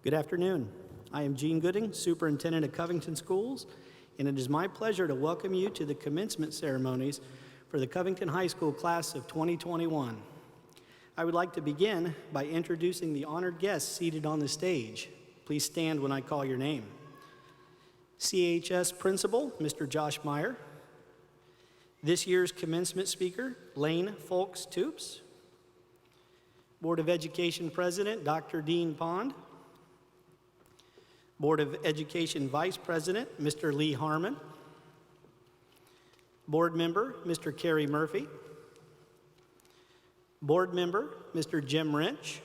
Good afternoon. I am Gene Gooding, Superintendent of Covington Schools, and it is my pleasure to welcome you to the commencement ceremonies for the Covington High School class of 2021. I would like to begin by introducing the honored guests seated on the stage. Please stand when I call your name. CHS Principal, Mr. Josh Meyer. This year's commencement speaker, Lane Folks-Toops. Board of Education President, Dr. Dean Pond. Board of Education Vice President, Mr. Lee Harmon. Board Member, Mr. Kerry Murphy. Board Member, Mr. Jim Rench.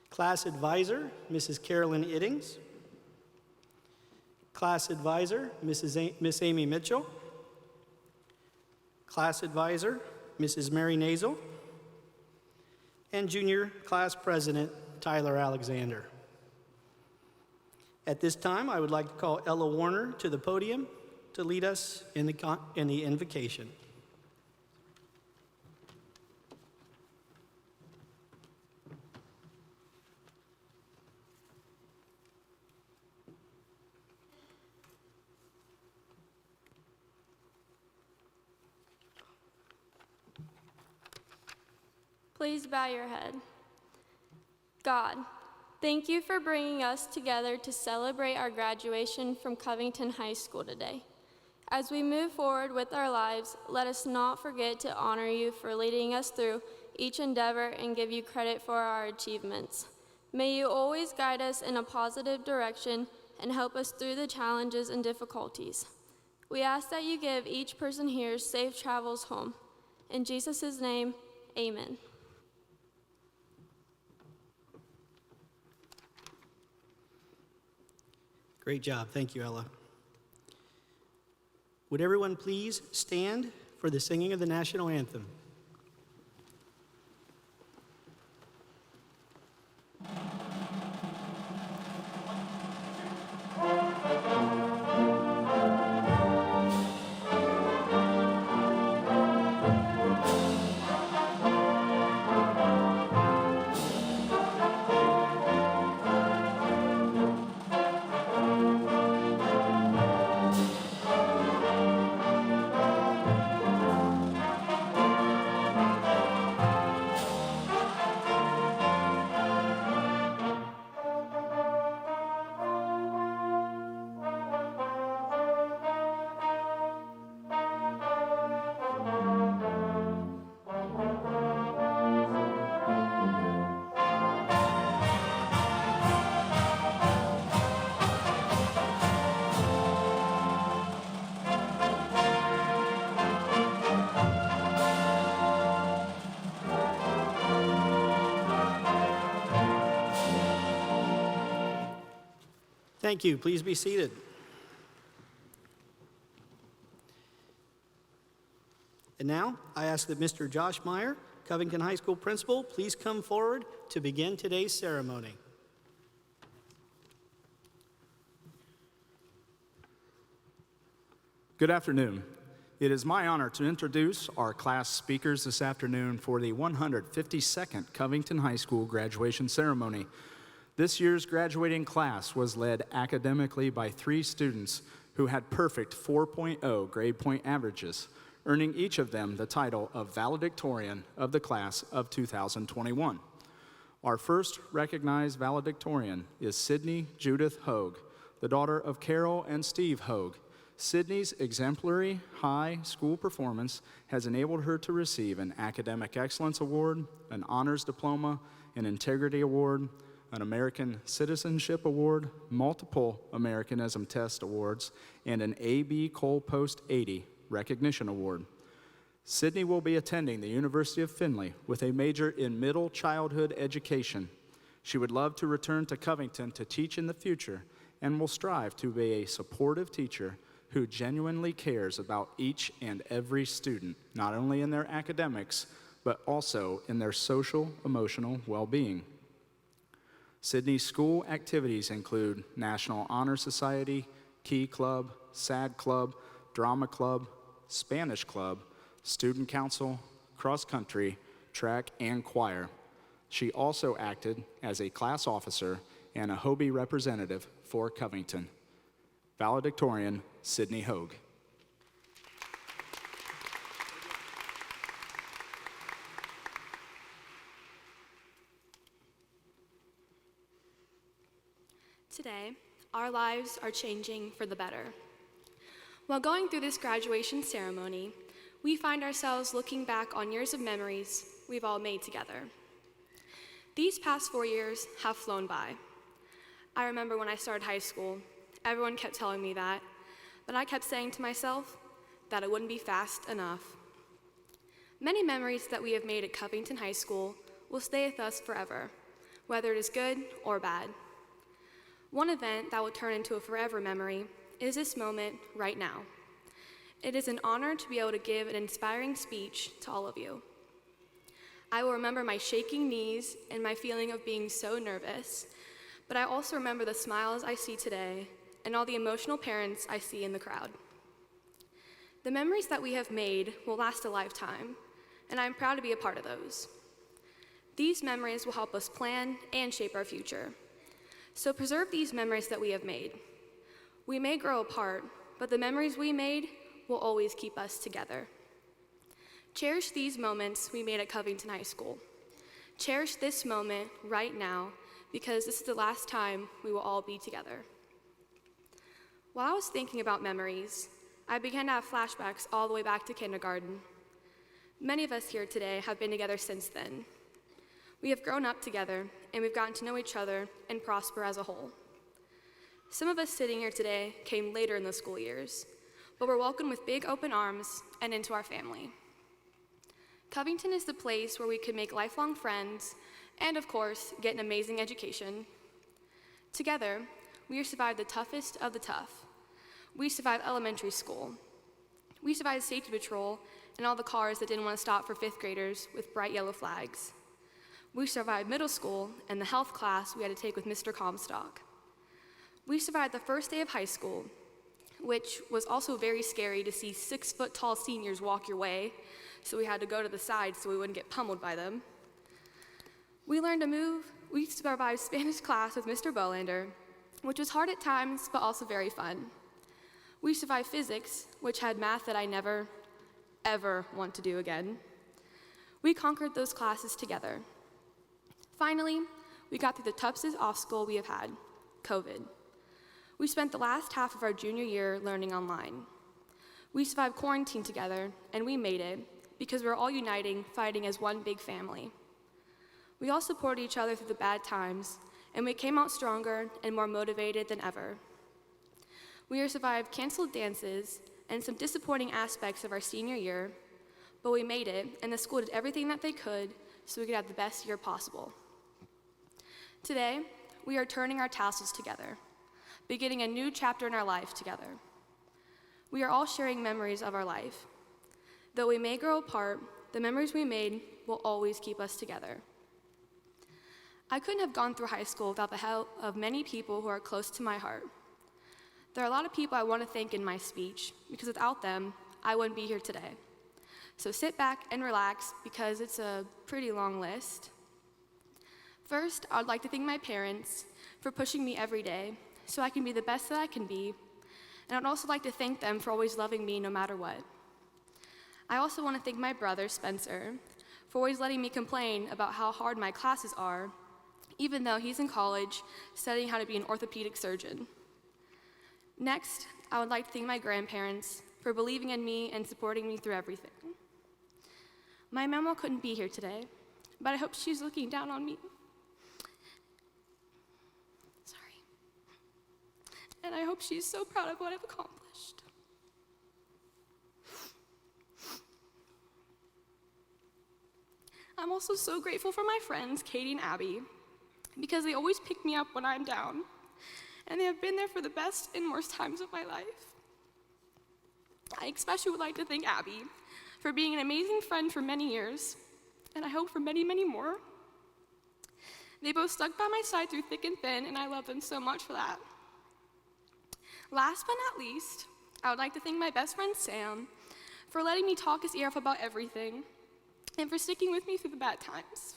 Class Advisor, Mrs. Carolyn Iddings. Class Advisor, Miss Amy Mitchell. Class Advisor, Mrs. Mary Nazel. And Junior Class President, Tyler Alexander. At this time, I would like to call Ella Warner to the podium to lead us in the invocation. Please bow your head. God, thank you for bringing us together to celebrate our graduation from Covington High School today. As we move forward with our lives, let us not forget to honor you for leading us through each endeavor and give you credit for our achievements. May you always guide us in a positive direction and help us through the challenges and difficulties. We ask that you give each person here safe travels home. In Jesus' name, amen. Great job. Thank you, Ella. Would everyone please stand for the singing of the national anthem? Thank you. Please be seated. And now, I ask that Mr. Josh Meyer, Covington High School Principal, please come forward to begin today's ceremony. Good afternoon. It is my honor to introduce our class speakers this afternoon for the 152nd Covington High School graduation ceremony. This year's graduating class was led academically by 3 students who had perfect 4.0 grade point averages, earning each of them the title of valedictorian of the class of 2021. Our first recognized valedictorian is Sydney Judith Hogue, the daughter of Carol and Steve Hogue. Sydney's exemplary high school performance has enabled her to receive an Academic Excellence Award, an Honors Diploma, an Integrity Award, an American Citizenship Award, multiple Americanism Test Awards, and an A.B. Cole Post 80 Recognition Award. Sydney will be attending the University of Findlay with a major in middle childhood education. She would love to return to Covington to teach in the future and will strive to be a supportive teacher who genuinely cares about each and every student, not only in their academics, but also in their social, emotional well-being. Sydney's school activities include National Honor Society, Key Club, SAD Club, Drama Club, Spanish Club, Student Council, Cross Country, Track, and Choir. She also acted as a class officer and a Hobie representative for Covington. Valedictorian, Sydney Hogue. Today, our lives are changing for the better. While going through this graduation ceremony, we find ourselves looking back on years of memories we've all made together. These past 4 years have flown by. I remember when I started high school, everyone kept telling me that, but I kept saying to myself that it wouldn't be fast enough. Many memories that we have made at Covington High School will stay with us forever, whether it is good or bad. One event that will turn into a forever memory is this moment right now. It is an honor to be able to give an inspiring speech to all of you. I will remember my shaking knees and my feeling of being so nervous, but I also remember the smiles I see today and all the emotional parents I see in the crowd. The memories that we have made will last a lifetime, and I'm proud to be a part of those. These memories will help us plan and shape our future. So preserve these memories that we have made. We may grow apart, but the memories we made will always keep us together. Cherish these moments we made at Covington High School. Cherish this moment right now, because this is the last time we will all be together. While I was thinking about memories, I began to have flashbacks all the way back to kindergarten. Many of us here today have been together since then. We have grown up together, and we've gotten to know each other and prosper as a whole. Some of us sitting here today came later in the school years, but were welcomed with big open arms and into our family. Covington is the place where we can make lifelong friends and, of course, get an amazing education. Together, we survived the toughest of the tough. We survived elementary school. We survived safety patrol and all the cars that didn't want to stop for fifth graders with bright yellow flags. We survived middle school and the health class we had to take with Mr. Comstock. We survived the first day of high school, which was also very scary to see 6-foot-tall seniors walk your way, so we had to go to the side so we wouldn't get pummeled by them. We learned to move. We survived Spanish class with Mr. Bolander, which was hard at times, but also very fun. We survived physics, which had math that I never, ever want to do again. We conquered those classes together. Finally, we got through the toughest obstacle we have had, COVID. We spent the last half of our junior year learning online. We survived quarantine together, and we made it because we were all uniting, fighting as one big family. We all supported each other through the bad times, and we came out stronger and more motivated than ever. We survived canceled dances and some disappointing aspects of our senior year, but we made it, and the school did everything that they could so we could have the best year possible. Today, we are turning our tassels together, beginning a new chapter in our life together. We are all sharing memories of our life. Though we may grow apart, the memories we made will always keep us together. I couldn't have gone through high school without the help of many people who are close to my heart. There are a lot of people I want to thank in my speech, because without them, I wouldn't be here today. So sit back and relax, because it's a pretty long list. First, I would like to thank my parents for pushing me every day so I can be the best that I can be, and I'd also like to thank them for always loving me no matter what. I also want to thank my brother, Spencer, for always letting me complain about how hard my classes are, even though he's in college studying how to be an orthopedic surgeon. Next, I would like to thank my grandparents for believing in me and supporting me through everything. My mama couldn't be here today, but I hope she's looking down on me. Sorry. And I hope she's so proud of what I've accomplished. I'm also so grateful for my friends, Katie and Abby, because they always pick me up when I'm down, and they have been there for the best and worst times of my life. I especially would like to thank Abby for being an amazing friend for many years, and I hope for many, many more. They both stuck by my side through thick and thin, and I love them so much for that. Last but not least, I would like to thank my best friend, Sam, for letting me talk his ear off about everything, and for sticking with me through the bad times.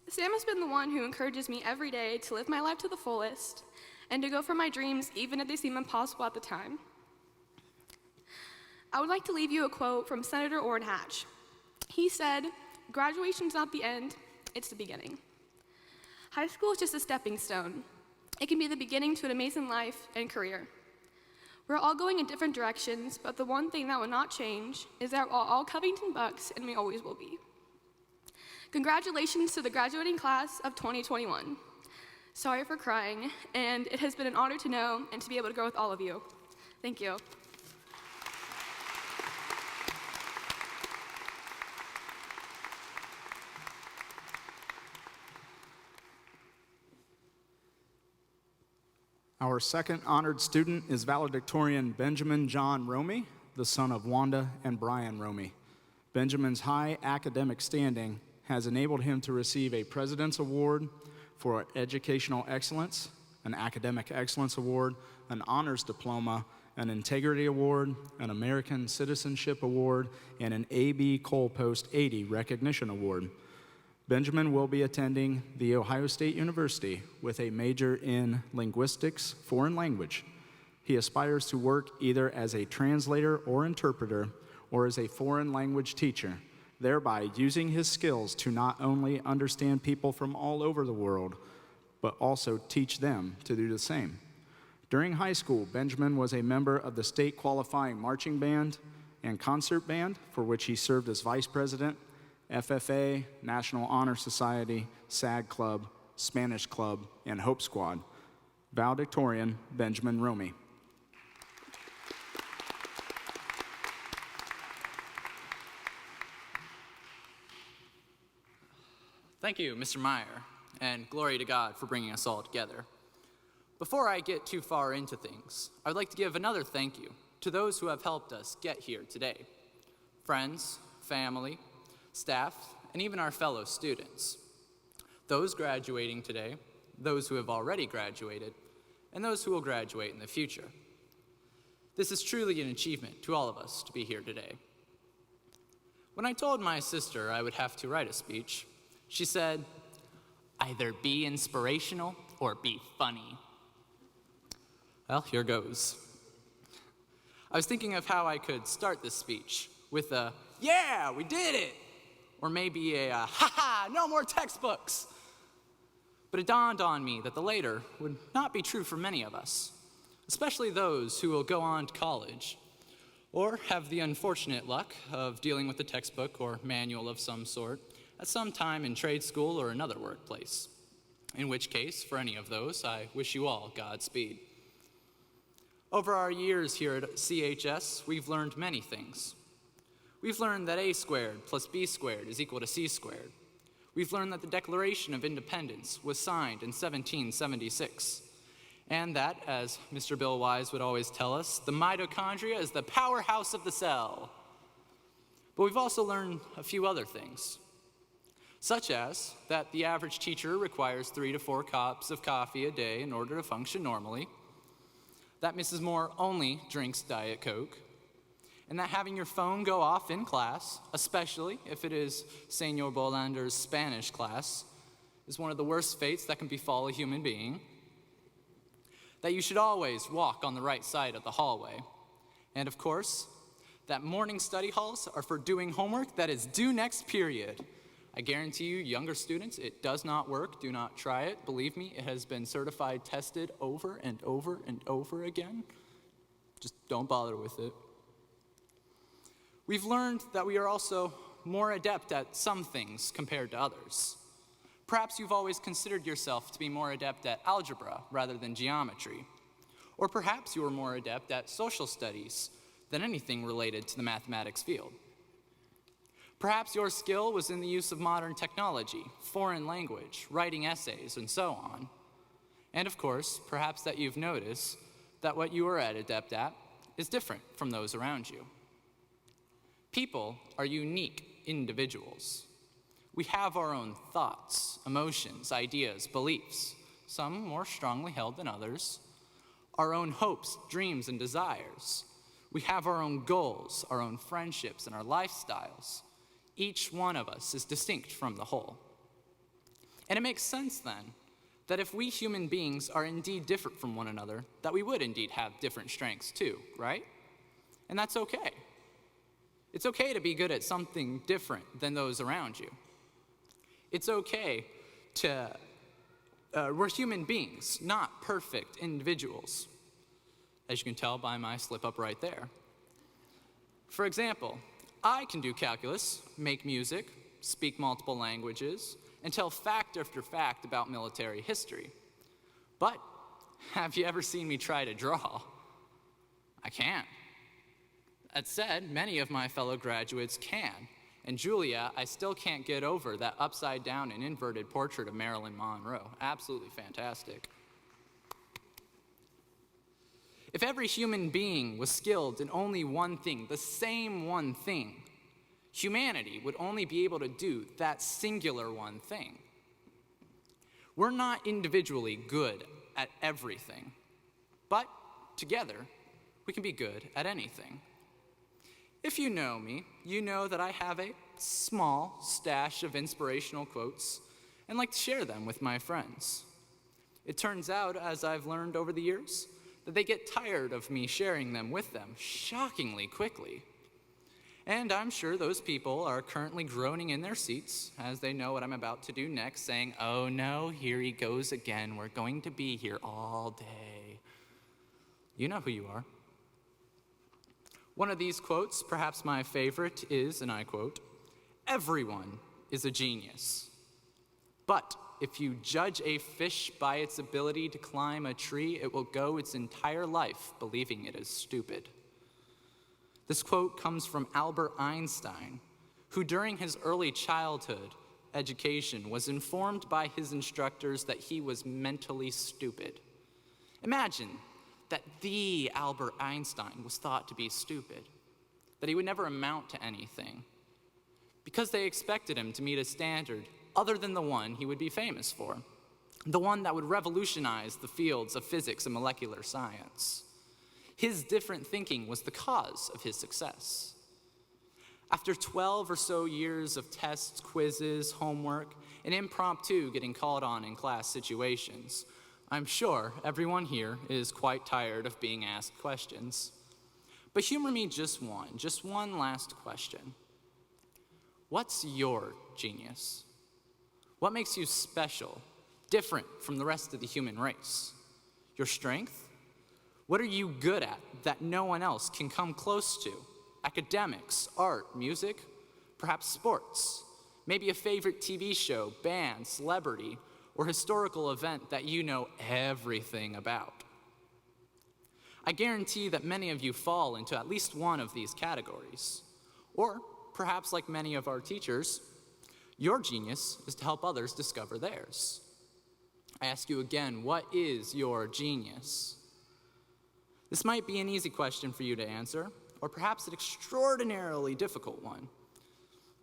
Sam has been the one who encourages me every day to live my life to the fullest and to go for my dreams even if they seem impossible at the time. I would like to leave you a quote from Senator Orrin Hatch. He said, "Graduation's not the end, it's the beginning." High school is just a stepping stone. It can be the beginning to an amazing life and career. We're all going in different directions, but the one thing that will not change is that we're all Covington Bucks, and we always will be. Congratulations to the graduating class of 2021. Sorry for crying, and it has been an honor to know and to be able to grow with all of you. Thank you. Our second honored student is valedictorian Benjamin John Romey, the son of Wanda and Brian Romey. Benjamin's high academic standing has enabled him to receive a President's Award for Educational Excellence, an Academic Excellence Award, an Honors Diploma, an Integrity Award, an American Citizenship Award, and an A.B. Cole Post 80 Recognition Award. Benjamin will be attending The Ohio State University with a major in linguistics, foreign language. He aspires to work either as a translator or interpreter or as a foreign language teacher, thereby using his skills to not only understand people from all over the world, but also teach them to do the same. During high school, Benjamin was a member of the state qualifying marching band and concert band, for which he served as vice president, FFA, National Honor Society, SAG Club, Spanish Club, and Hope Squad. Valedictorian Benjamin Romey. Thank you, Mr. Meyer, and glory to God for bringing us all together. Before I get too far into things, I would like to give another thank you to those who have helped us get here today. Friends, family, staff, and even our fellow students. Those graduating today, those who have already graduated, and those who will graduate in the future. This is truly an achievement to all of us to be here today. When I told my sister I would have to write a speech, she said, "Either be inspirational or be funny." Well, here goes. I was thinking of how I could start this speech with a, "Yeah, we did it!" Or maybe a, "Ha-ha, no more textbooks!" But it dawned on me that the latter would not be true for many of us, especially those who will go on to college, or have the unfortunate luck of dealing with a textbook or manual of some sort at some time in trade school or another workplace. In which case, for any of those, I wish you all Godspeed. Over our years here at CHS, we've learned many things. We've learned that A squared plus B squared is equal to C squared. We've learned that the Declaration of Independence was signed in 1776, and that, as Mr. Bill Wise would always tell us, the mitochondria is the powerhouse of the cell. But we've also learned a few other things, such as that the average teacher requires 3 to 4 cups of coffee a day in order to function normally, that Mrs. Moore only drinks Diet Coke, and that having your phone go off in class, especially if it is Senor Bolander's Spanish class, is one of the worst fates that can befall a human being, that you should always walk on the right side of the hallway, and of course, that morning study halls are for doing homework that is due next period. I guarantee you, younger students, it does not work. Do not try it. Believe me, it has been certified, tested over and over and over again. Just don't bother with it. We've learned that we are also more adept at some things compared to others. Perhaps you've always considered yourself to be more adept at algebra rather than geometry. Or perhaps you are more adept at social studies than anything related to the mathematics field. Perhaps your skill was in the use of modern technology, foreign language, writing essays, and so on. And of course, perhaps that you've noticed that what you are adept at is different from those around you. People are unique individuals. We have our own thoughts, emotions, ideas, beliefs, some more strongly held than others, our own hopes, dreams, and desires. We have our own goals, our own friendships, and our lifestyles. Each one of us is distinct from the whole. And it makes sense then that if we human beings are indeed different from one another, that we would indeed have different strengths too, right? And that's okay. It's okay to be good at something different than those around you. It's okay to, we're human beings, not perfect individuals, as you can tell by my slip up right there. For example, I can do calculus, make music, speak multiple languages, and tell fact after fact about military history. But have you ever seen me try to draw? I can't. That said, many of my fellow graduates can. And Julia, I still can't get over that upside down and inverted portrait of Marilyn Monroe. Absolutely fantastic. If every human being was skilled in only one thing, the same one thing, humanity would only be able to do that singular one thing. We're not individually good at everything, but together we can be good at anything. If you know me, you know that I have a small stash of inspirational quotes and like to share them with my friends. It turns out, as I've learned over the years, that they get tired of me sharing them with them shockingly quickly. And I'm sure those people are currently groaning in their seats as they know what I'm about to do next, saying, "Oh no, here he goes again. We're going to be here all day." You know who you are. One of these quotes, perhaps my favorite, is, and I quote, "Everyone is a genius. But if you judge a fish by its ability to climb a tree, it will go its entire life believing it is stupid." This quote comes from Albert Einstein, who during his early childhood education was informed by his instructors that he was mentally stupid. Imagine that the Albert Einstein was thought to be stupid, that he would never amount to anything, because they expected him to meet a standard other than the one he would be famous for, the one that would revolutionize the fields of physics and molecular science. His different thinking was the cause of his success. After 12 or so years of tests, quizzes, homework, and impromptu getting called on in class situations, I'm sure everyone here is quite tired of being asked questions. But humor me just one last question. What's your genius? What makes you special, different from the rest of the human race? Your strength? What are you good at that no one else can come close to? Academics, art, music, perhaps sports, maybe a favorite TV show, band, celebrity, or historical event that you know everything about. I guarantee that many of you fall into at least one of these categories. Or perhaps like many of our teachers, your genius is to help others discover theirs. I ask you again, what is your genius? This might be an easy question for you to answer, or perhaps an extraordinarily difficult one.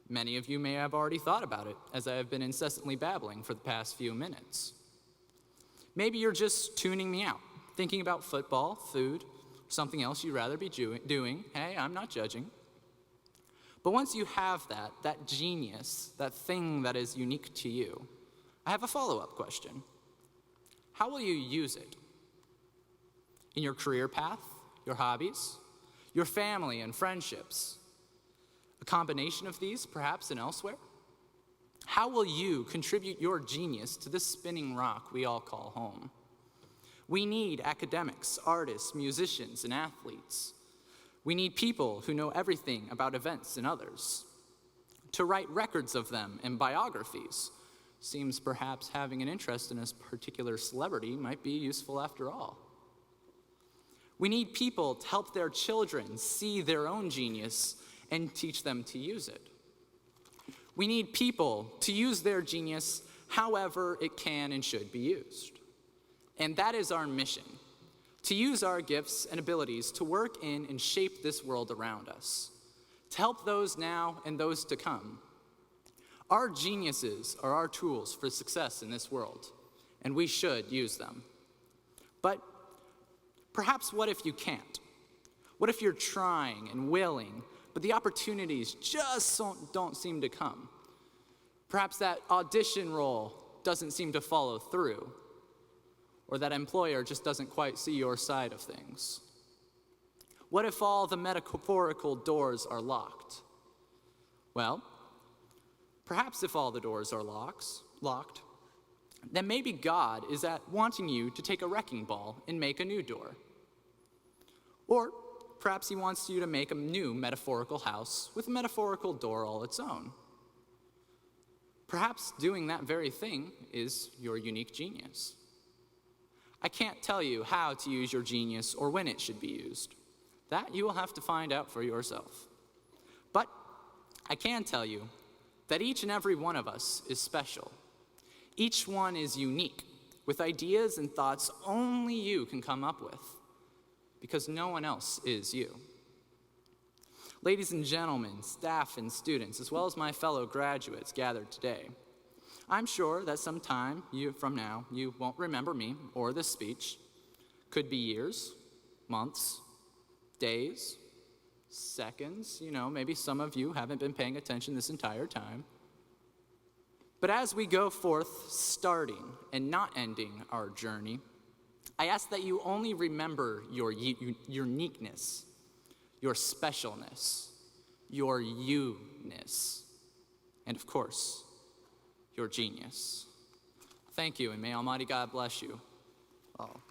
Many of you may have already thought about it, as I have been incessantly babbling for the past few minutes. Maybe you're just tuning me out, thinking about football, food, something else you'd rather be doing. Hey, I'm not judging. But once you have that genius, that thing that is unique to you, I have a follow-up question. How will you use it? In your career path, your hobbies, your family and friendships? A combination of these, perhaps, and elsewhere? How will you contribute your genius to this spinning rock we all call home? We need academics, artists, musicians, and athletes. We need people who know everything about events and others. To write records of them and biographies. Seems perhaps having an interest in a particular celebrity might be useful after all. We need people to help their children see their own genius and teach them to use it. We need people to use their genius however it can and should be used. And that is our mission, to use our gifts and abilities to work in and shape this world around us, to help those now and those to come. Our geniuses are our tools for success in this world, and we should use them. But perhaps what if you can't? What if you're trying and willing, but the opportunities just don't seem to come? Perhaps that audition role doesn't seem to follow through, or that employer just doesn't quite see your side of things? What if all the metaphorical doors are locked? Well, perhaps if all the doors are locked, then maybe God is wanting you to take a wrecking ball and make a new door. Or perhaps he wants you to make a new metaphorical house with a metaphorical door all its own. Perhaps doing that very thing is your unique genius. I can't tell you how to use your genius or when it should be used. That you will have to find out for yourself. But I can tell you that each and every one of us is special. Each one is unique, with ideas and thoughts only you can come up with, because no one else is you. Ladies and gentlemen, staff and students, as well as my fellow graduates gathered today, I'm sure that sometime from now you won't remember me or this speech. Could be years, months, days, seconds. Maybe some of you haven't been paying attention this entire time. But as we go forth, starting and not ending our journey, I ask that you only remember your uniqueness, your specialness, your you-ness, and of course, your genius. Thank you, and may Almighty God bless you all.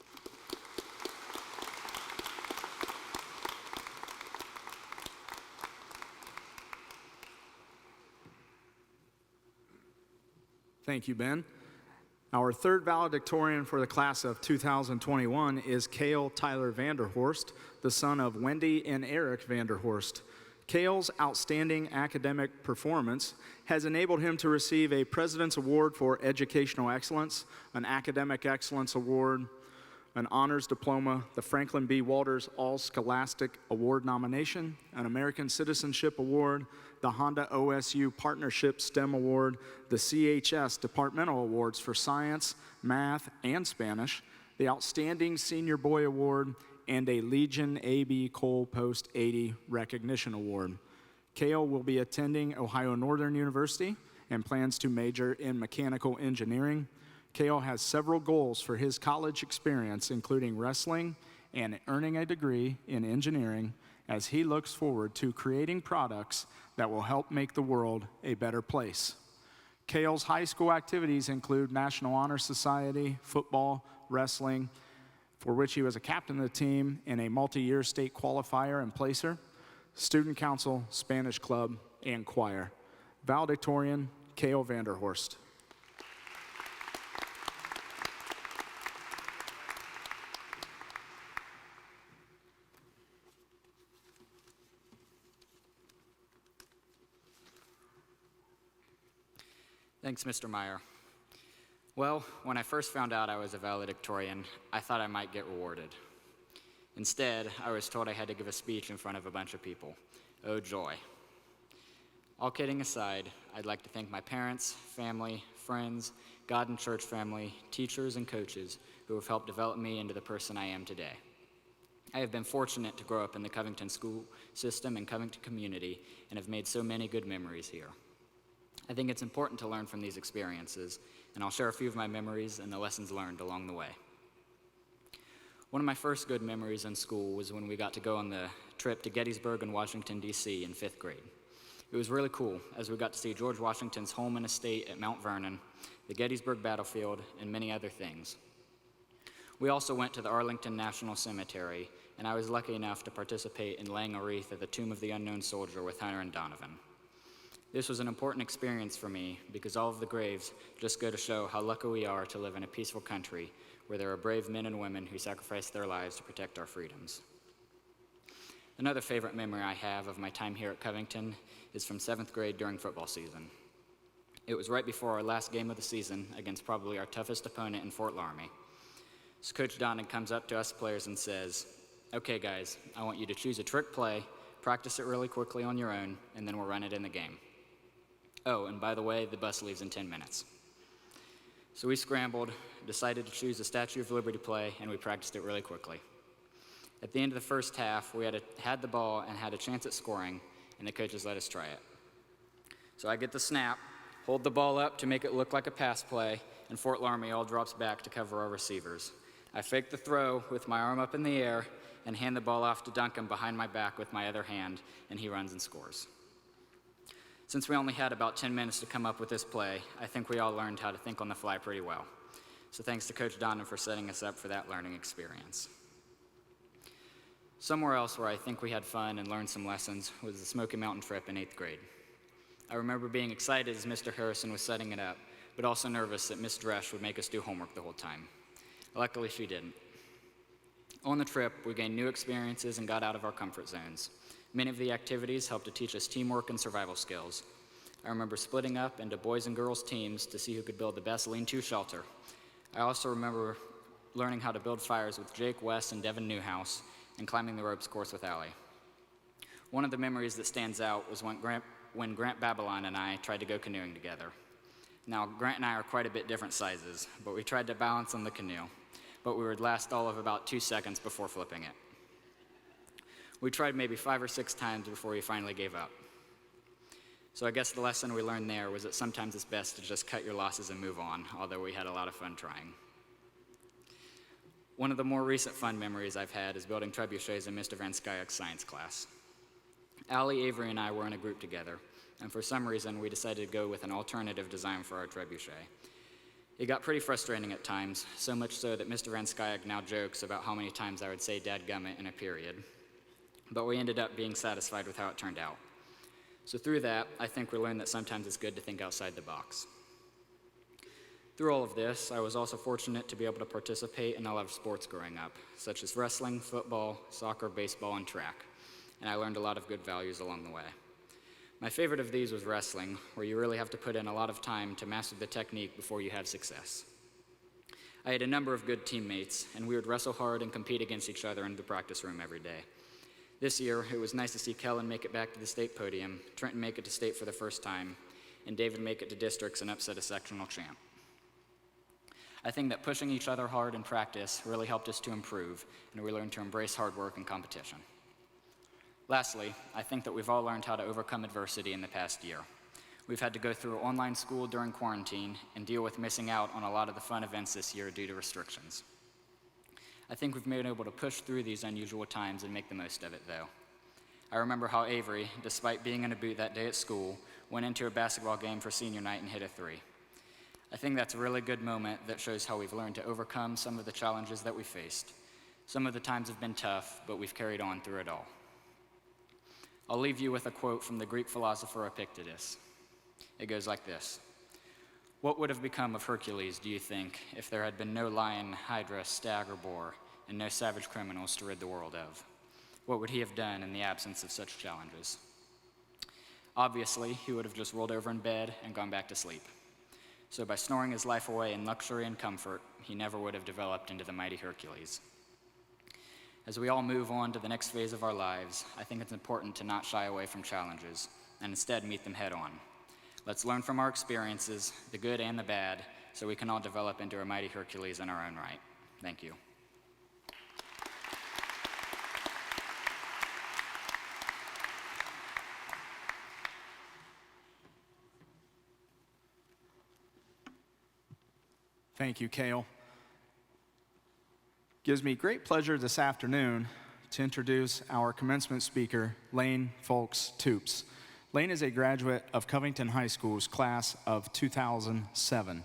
Thank you, Ben. Our third valedictorian for the class of 2021 is Cale Tyler Vanderhorst, the son of Wendy and Eric Vanderhorst. Cale's outstanding academic performance has enabled him to receive a President's Award for Educational Excellence, an Academic Excellence Award, an Honors Diploma, the Franklin B. Walters All-Scholastic Award nomination, an American Citizenship Award, the Honda OSU Partnership STEM Award, the CHS Departmental Awards for Science, Math, and Spanish, the Outstanding Senior Boy Award, and a Legion A.B. Cole Post 80 Recognition Award. Cale will be attending Ohio Northern University and plans to major in mechanical engineering. Cale has several goals for his college experience, including wrestling and earning a degree in engineering, as he looks forward to creating products that will help make the world a better place. Cale's high school activities include National Honor Society, football, wrestling, for which he was a captain of the team in a multi-year state qualifier and placer, student council, Spanish club, and choir. Valedictorian, Cale Vanderhorst. Thanks, Mr. Meyer. Well, when I first found out I was a valedictorian, I thought I might get rewarded. Instead, I was told I had to give a speech in front of a bunch of people. Oh, joy. All kidding aside, I'd like to thank my parents, family, friends, God and church family, teachers, and coaches who have helped develop me into the person I am today. I have been fortunate to grow up in the Covington school system and Covington community and have made so many good memories here. I think it's important to learn from these experiences, and I'll share a few of my memories and the lessons learned along the way. One of my first good memories in school was when we got to go on the trip to Gettysburg and Washington, D.C. in 5th grade. It was really cool, as we got to see George Washington's home and estate at Mount Vernon, the Gettysburg battlefield, and many other things. We also went to the Arlington National Cemetery, and I was lucky enough to participate in laying a wreath at the Tomb of the Unknown Soldier with Hunter and Donovan. This was an important experience for me because all of the graves just go to show how lucky we are to live in a peaceful country where there are brave men and women who sacrifice their lives to protect our freedoms. Another favorite memory I have of my time here at Covington is from 7th grade during football season. It was right before our last game of the season against probably our toughest opponent in Fort Laramie. So Coach Donnan comes up to us players and says, "Okay guys, I want you to choose a trick play, practice it really quickly on your own, and then we'll run it in the game. Oh, and by the way, the bus leaves in 10 minutes. So we scrambled, decided to choose the Statue of Liberty play, and we practiced it really quickly. At the end of the first half, we had the ball and had a chance at scoring, and the coaches let us try it. So I get the snap, hold the ball up to make it look like a pass play, and Fort Laramie drops back to cover our receivers. I fake the throw with my arm up in the air and hand the ball off to Duncan behind my back with my other hand, and he runs and scores. Since we only had about 10 minutes to come up with this play, I think we all learned how to think on the fly pretty well. So thanks to Coach Donovan for setting us up for that learning experience. Somewhere else where I think we had fun and learned some lessons was the Smoky Mountain trip in 8th grade. I remember being excited as Mr. Harrison was setting it up, but also nervous that Miss Dresch would make us do homework the whole time. Luckily, she didn't. On the trip, we gained new experiences and got out of our comfort zones. Many of the activities helped to teach us teamwork and survival skills. I remember splitting up into boys and girls teams to see who could build the best lean-to shelter. I also remember learning how to build fires with Jake West and Devin Newhouse and climbing the ropes course with Allie. One of the memories that stands out was when Grant Babylon and I tried to go canoeing together. Now, Grant and I are quite a bit different sizes, but we tried to balance on the canoe, but we would last all of about 2 seconds before flipping it. We tried maybe 5 or 6 times before we finally gave up. So I guess the lesson we learned there was that sometimes it's best to just cut your losses and move on, although we had a lot of fun trying. One of the more recent fun memories I've had is building trebuchets in Mr. Van Skyek's science class. Allie, Avery, and I were in a group together, and for some reason we decided to go with an alternative design for our trebuchet. It got pretty frustrating at times, so much so that Mr. Van Skyek now jokes about how many times I would say dadgummit in a period. But we ended up being satisfied with how it turned out. So through that, I think we learned that sometimes it's good to think outside the box. Through all of this, I was also fortunate to be able to participate in a lot of sports growing up, such as wrestling, football, soccer, baseball, and track, and I learned a lot of good values along the way. My favorite of these was wrestling, where you really have to put in a lot of time to master the technique before you have success. I had a number of good teammates, and we would wrestle hard and compete against each other in the practice room every day. This year, it was nice to see Kellen make it back to the state podium, Trenton make it to state for the first time, and David make it to districts and upset a sectional champ. I think that pushing each other hard in practice really helped us to improve, and we learned to embrace hard work and competition. Lastly, I think that we've all learned how to overcome adversity in the past year. We've had to go through online school during quarantine and deal with missing out on a lot of the fun events this year due to restrictions. I think we've been able to push through these unusual times and make the most of it, though. I remember how Avery, despite being in a boot that day at school, went into a basketball game for senior night and hit a 3. I think that's a really good moment that shows how we've learned to overcome some of the challenges that we faced. Some of the times have been tough, but we've carried on through it all. I'll leave you with a quote from the Greek philosopher Epictetus. It goes like this: "What would have become of Hercules, do you think, if there had been no lion, hydra, stag, or boar, and no savage criminals to rid the world of? What would he have done in the absence of such challenges? Obviously, he would have just rolled over in bed and gone back to sleep. So by snoring his life away in luxury and comfort, he never would have developed into the mighty Hercules." As we all move on to the next phase of our lives, I think it's important to not shy away from challenges and instead meet them head on. Let's learn from our experiences, the good and the bad, so we can all develop into a mighty Hercules in our own right. Thank you. Thank you, Cale. Gives me great pleasure this afternoon to introduce our commencement speaker, Lane Folks Toops. Lane is a graduate of Covington High School's class of 2007.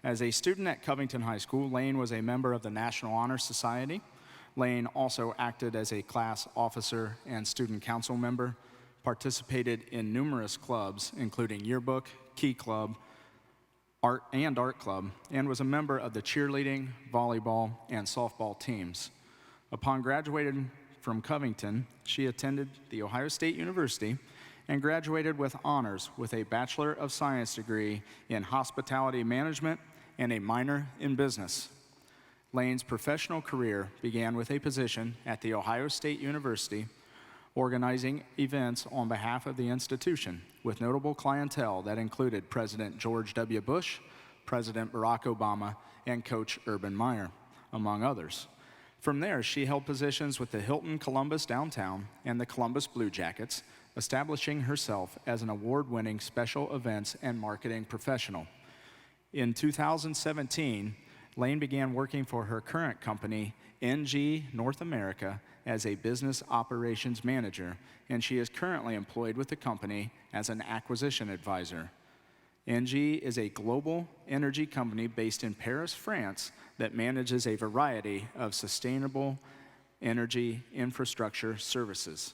As a student at Covington High School, Lane was a member of the National Honor Society. Lane also acted as a class officer and student council member, participated in numerous clubs, including Yearbook, Key Club, Art Club, and was a member of the cheerleading, volleyball, and softball teams. Upon graduating from Covington, she attended The Ohio State University and graduated with honors with a Bachelor of Science degree in Hospitality Management and a minor in business. Lane's professional career began with a position at The Ohio State University, organizing events on behalf of the institution with notable clientele that included President George W. Bush, President Barack Obama, and Coach Urban Meyer, among others. From there, she held positions with the Hilton Columbus Downtown and the Columbus Blue Jackets, establishing herself as an award-winning special events and marketing professional. In 2017, Lane began working for her current company, NG North America, as a business operations manager, and she is currently employed with the company as an acquisition advisor. NG is a global energy company based in Paris, France, that manages a variety of sustainable energy infrastructure services.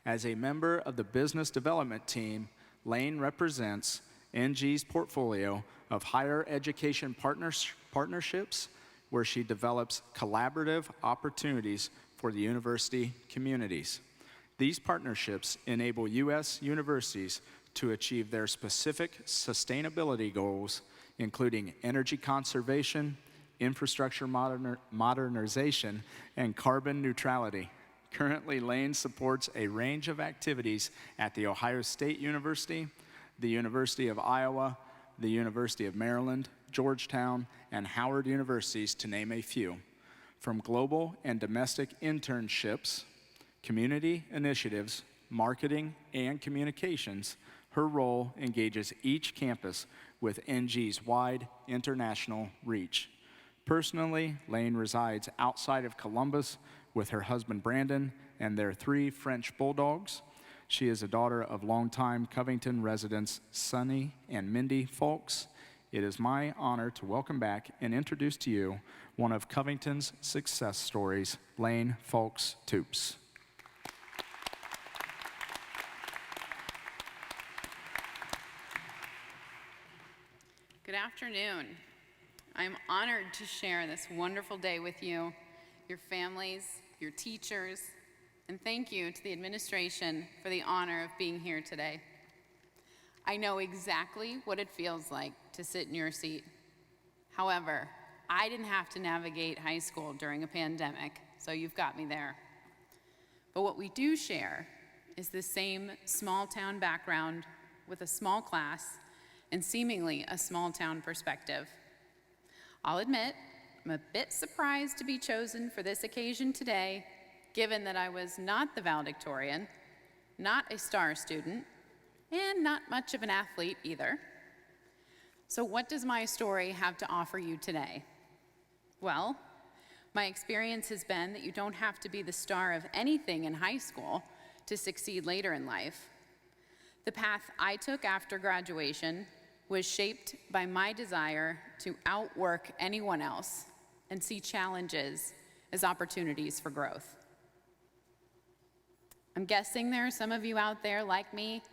As a member of the business development team, Lane represents NG's portfolio of higher education partnerships, where she develops collaborative opportunities for the university communities. These partnerships enable U.S. universities to achieve their specific sustainability goals, including energy conservation, infrastructure modernization, and carbon neutrality. Currently, Lane supports a range of activities at The Ohio State University, the University of Iowa, the University of Maryland, Georgetown, and Howard Universities, to name a few. From global and domestic internships, community initiatives, marketing, and communications, her role engages each campus with NG's wide international reach. Personally, Lane resides outside of Columbus with her husband Brandon and their 3 French bulldogs. She is a daughter of longtime Covington residents Sonny and Mindy Folks. It is my honor to welcome back and introduce to you one of Covington's success stories, Lane Folks Toops. Good afternoon. I'm honored to share this wonderful day with you, your families, your teachers, and thank you to the administration for the honor of being here today. I know exactly what it feels like to sit in your seat. However, I didn't have to navigate high school during a pandemic, so you've got me there. But what we do share is the same small town background with a small class and seemingly a small town perspective. I'll admit, I'm a bit surprised to be chosen for this occasion today, given that I was not the valedictorian, not a star student, and not much of an athlete either. So what does my story have to offer you today? Well, my experience has been that you don't have to be the star of anything in high school to succeed later in life. The path I took after graduation was shaped by my desire to outwork anyone else and see challenges as opportunities for growth. I'm guessing there are some of you out there like me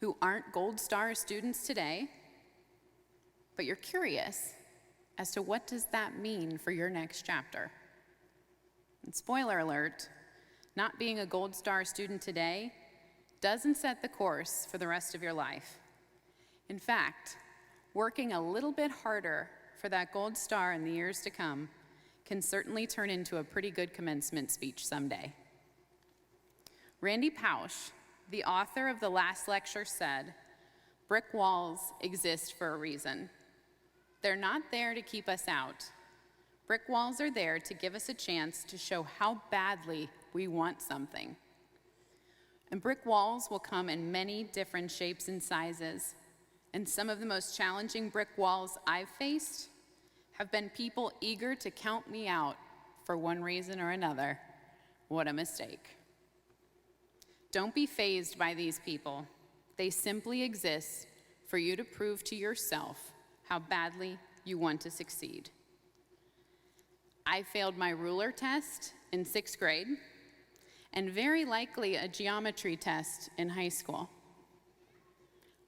who aren't Gold Star students today, but you're curious as to what does that mean for your next chapter. And spoiler alert, not being a Gold Star student today doesn't set the course for the rest of your life. In fact, working a little bit harder for that Gold Star in the years to come can certainly turn into a pretty good commencement speech someday. Randy Pausch, the author of the last lecture, said, "Brick walls exist for a reason. They're not there to keep us out. Brick walls are there to give us a chance to show how badly we want something." And brick walls will come in many different shapes and sizes. And some of the most challenging brick walls I've faced have been people eager to count me out for one reason or another. What a mistake. Don't be fazed by these people. They simply exist for you to prove to yourself how badly you want to succeed. I failed my ruler test in 6th grade, and very likely a geometry test in high school.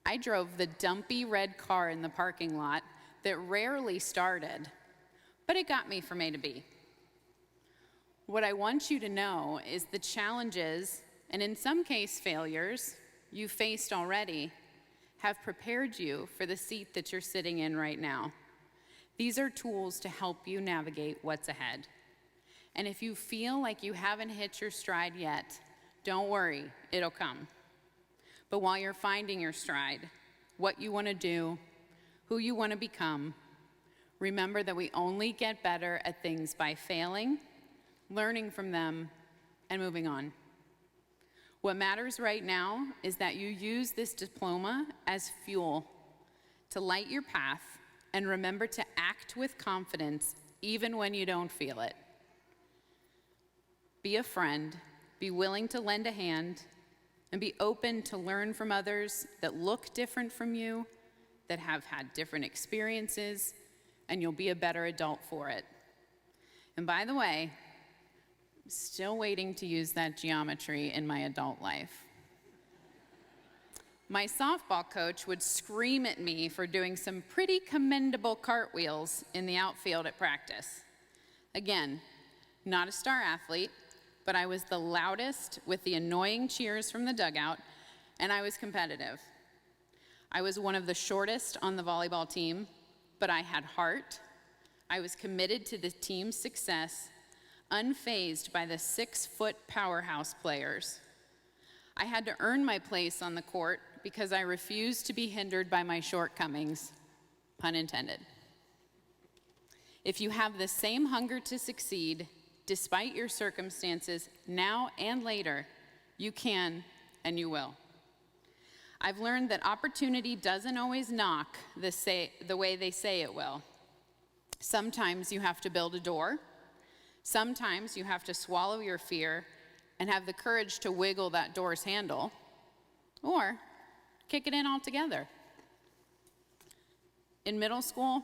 I drove the dumpy red car in the parking lot that rarely started, but it got me from A to B. What I want you to know is the challenges, and in some case failures, you faced already have prepared you for the seat that you're sitting in right now. These are tools to help you navigate what's ahead. And if you feel like you haven't hit your stride yet, don't worry, it'll come. But while you're finding your stride, what you want to do, who you want to become, remember that we only get better at things by failing, learning from them, and moving on. What matters right now is that you use this diploma as fuel to light your path and remember to act with confidence even when you don't feel it. Be a friend, be willing to lend a hand, and be open to learn from others that look different from you, that have had different experiences, and you'll be a better adult for it. And by the way, I'm still waiting to use that geometry in my adult life. My softball coach would scream at me for doing some pretty commendable cartwheels in the outfield at practice. Again, not a star athlete, but I was the loudest with the annoying cheers from the dugout, and I was competitive. I was one of the shortest on the volleyball team, but I had heart. I was committed to the team's success, unfazed by the 6-foot powerhouse players. I had to earn my place on the court because I refused to be hindered by my shortcomings, pun intended. If you have the same hunger to succeed, despite your circumstances, now and later, you can and you will. I've learned that opportunity doesn't always knock the way they say it will. Sometimes you have to build a door. Sometimes you have to swallow your fear and have the courage to wiggle that door's handle, or kick it in altogether. In middle school,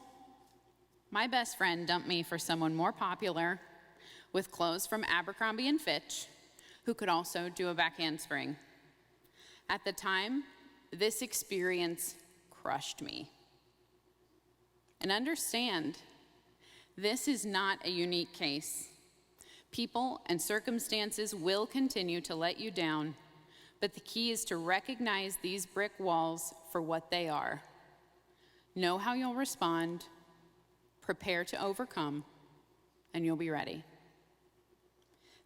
my best friend dumped me for someone more popular, with clothes from Abercrombie and Fitch, who could also do a back handspring. At the time, this experience crushed me. And understand, this is not a unique case. People and circumstances will continue to let you down, but the key is to recognize these brick walls for what they are. Know how you'll respond, prepare to overcome, and you'll be ready.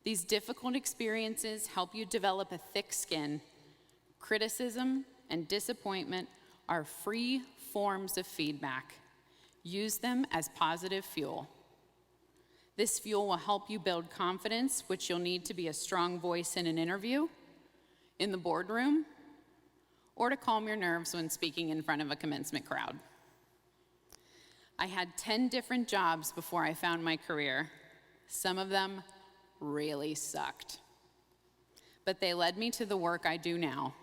These difficult experiences help you develop a thick skin. Criticism and disappointment are free forms of feedback. Use them as positive fuel. This fuel will help you build confidence, which you'll need to be a strong voice in an interview, in the boardroom, or to calm your nerves when speaking in front of a commencement crowd. I had 10 different jobs before I found my career. Some of them really sucked. But they led me to the work I do now,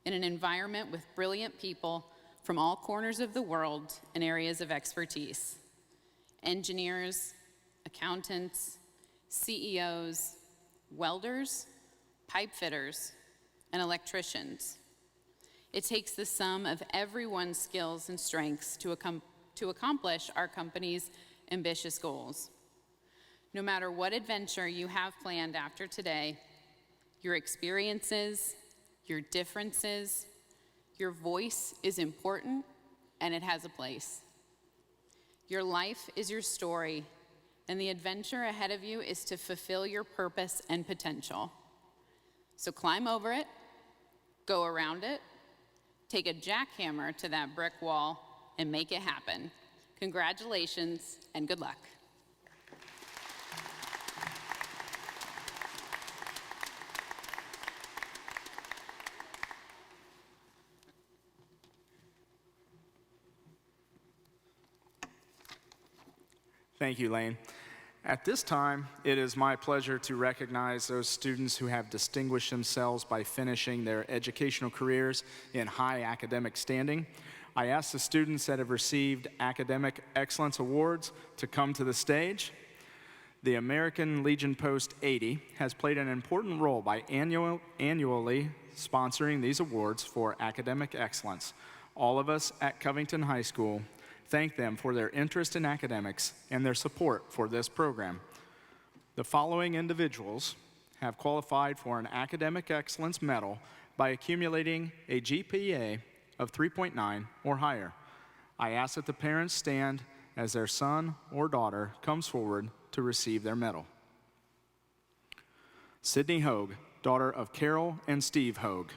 in an environment with brilliant people from all corners of the world and areas of expertise. Engineers, accountants, CEOs, welders, pipe fitters, and electricians. It takes the sum of everyone's skills and strengths to accomplish our company's ambitious goals. No matter what adventure you have planned after today, your experiences, your differences, your voice is important and it has a place. Your life is your story, and the adventure ahead of you is to fulfill your purpose and potential. So climb over it, go around it, take a jackhammer to that brick wall, and make it happen. Congratulations and good luck. Thank you, Lane. At this time, it is my pleasure to recognize those students who have distinguished themselves by finishing their educational careers in high academic standing. I ask the students that have received Academic Excellence Awards to come to the stage. The American Legion Post 80 has played an important role by annually sponsoring these awards for academic excellence. All of us at Covington High School thank them for their interest in academics and their support for this program. The following individuals have qualified for an Academic Excellence Medal by accumulating a GPA of 3.9 or higher. I ask that the parents stand as their son or daughter comes forward to receive their medal. Sydney Hogue, daughter of Carol and Steve Hogue.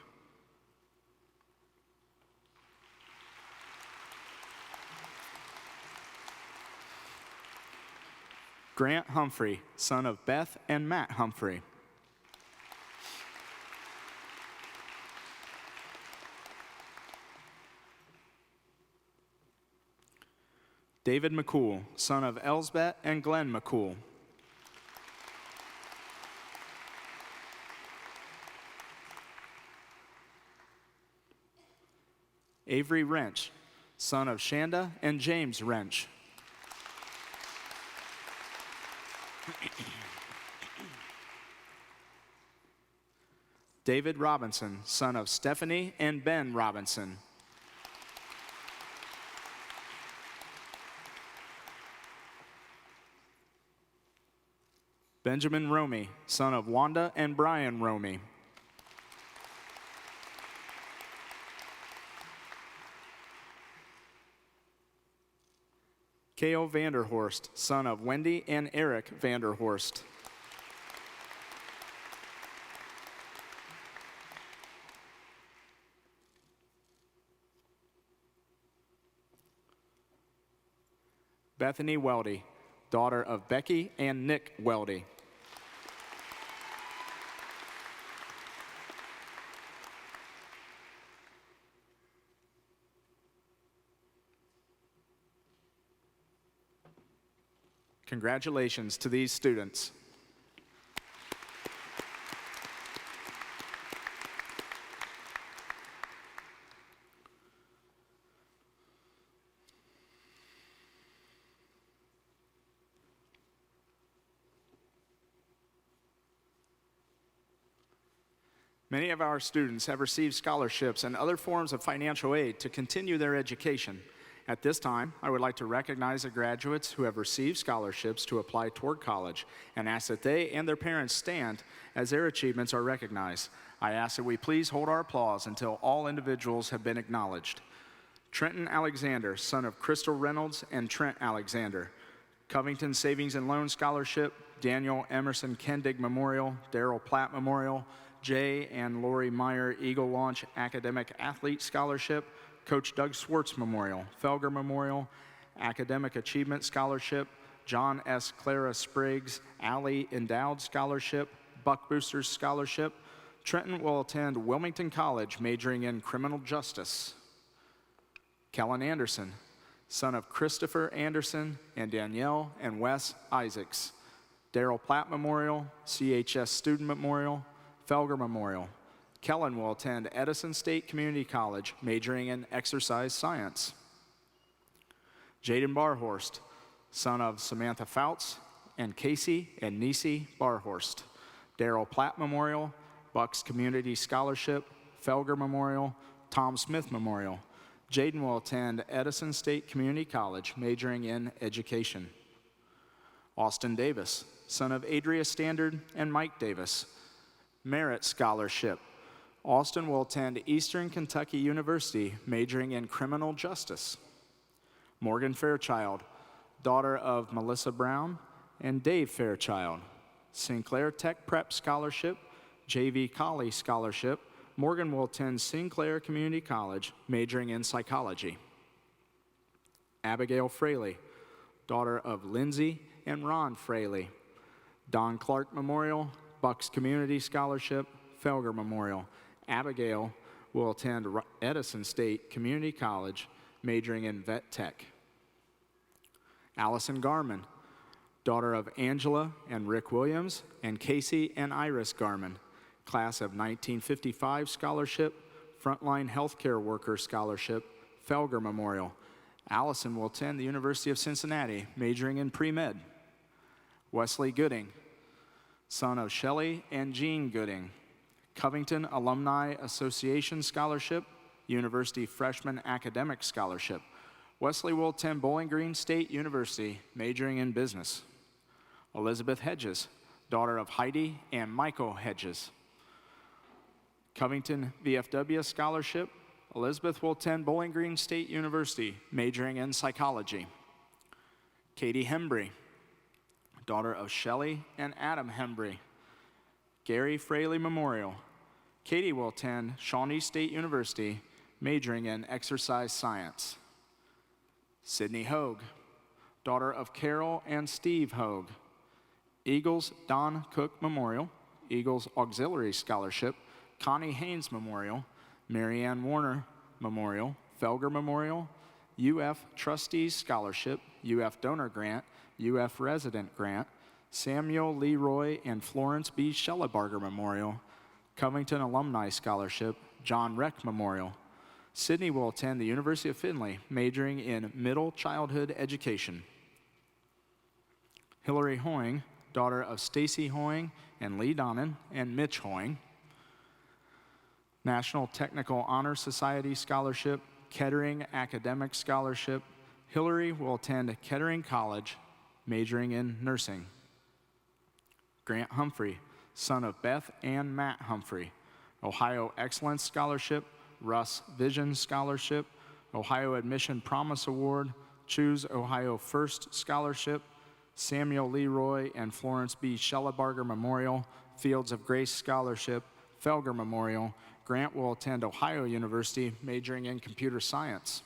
Grant Humphrey, son of Beth and Matt Humphrey. David McCool, son of Elsbeth and Glenn McCool. Avery Rench, son of Shanda and James Rench. David Robinson, son of Stephanie and Ben Robinson. Benjamin Romey, son of Wanda and Brian Romey. K.O. Vanderhorst, son of Wendy and Eric Vanderhorst. Bethany Weldy, daughter of Becky and Nick Weldy. Congratulations to these students. Many of our students have received scholarships and other forms of financial aid to continue their education. At this time, I would like to recognize the graduates who have received scholarships to apply toward college and ask that they and their parents stand as their achievements are recognized. I ask that we please hold our applause until all individuals have been acknowledged. Trenton Alexander, son of Crystal Reynolds and Trent Alexander. Covington Savings and Loan Scholarship, Daniel Emerson Kendig Memorial, Darrell Platt Memorial, Jay and Lori Meyer Eagle Launch Academic Athlete Scholarship, Coach Doug Swartz Memorial, Felger Memorial, Academic Achievement Scholarship, John S. Clara Spriggs Alley Endowed Scholarship, Buck Boosters Scholarship. Trenton will attend Wilmington College, majoring in criminal justice. Kellen Anderson, son of Christopher Anderson and Danielle and Wes Isaacs. Darrell Platt Memorial, CHS Student Memorial, Felger Memorial. Kellen will attend Edison State Community College, majoring in exercise science. Jaden Barhorst, son of Samantha Fouts and Casey and Nisi Barhorst. Darrell Platt Memorial, Bucks Community Scholarship, Felger Memorial, Tom Smith Memorial. Jaden will attend Edison State Community College, majoring in education. Austin Davis, son of Adria Standard and Mike Davis. Merit Scholarship. Austin will attend Eastern Kentucky University, majoring in criminal justice. Morgan Fairchild, daughter of Melissa Brown and Dave Fairchild. Sinclair Tech Prep Scholarship, JV Colley Scholarship. Morgan will attend Sinclair Community College, majoring in psychology. Abigail Fraley, daughter of Lindsay and Ron Fraley. Don Clark Memorial, Bucks Community Scholarship, Felger Memorial. Abigail will attend Edison State Community College, majoring in vet tech. Allison Garman, daughter of Angela and Rick Williams and Casey and Iris Garman. Class of 1955 Scholarship, Frontline Healthcare Worker Scholarship, Felger Memorial. Allison will attend the University of Cincinnati, majoring in pre-med. Wesley Gooding, son of Shelley and Jean Gooding. Covington Alumni Association Scholarship, University Freshman Academic Scholarship. Wesley will attend Bowling Green State University, majoring in business. Elizabeth Hedges, daughter of Heidi and Michael Hedges. Covington VFW Scholarship. Elizabeth will attend Bowling Green State University, majoring in psychology. Katie Hembry, daughter of Shelley and Adam Hembry. Gary Fraley Memorial. Katie will attend Shawnee State University, majoring in exercise science. Sydney Hogue, daughter of Carol and Steve Hogue. Eagles Don Cook Memorial, Eagles Auxiliary Scholarship, Connie Haynes Memorial, Marianne Warner Memorial, Felger Memorial, UF Trustees Scholarship, UF Donor Grant, UF Resident Grant, Samuel Leroy and Florence B. Schellebarger Memorial, Covington Alumni Scholarship, John Reck Memorial. Sydney will attend the University of Findlay, majoring in middle childhood education. Hillary Hoying, daughter of Stacy Hoying and Lee Donnan and Mitch Hoying. National Technical Honor Society Scholarship, Kettering Academic Scholarship. Hillary will attend Kettering College, majoring in nursing. Grant Humphrey, son of Beth and Matt Humphrey, Ohio Excellence Scholarship, Russ Vision Scholarship, Ohio Admission Promise Award, Choose Ohio First Scholarship, Samuel Leroy and Florence B. Schellebarger Memorial, Fields of Grace Scholarship, Felger Memorial. Grant will attend Ohio University, majoring in computer science.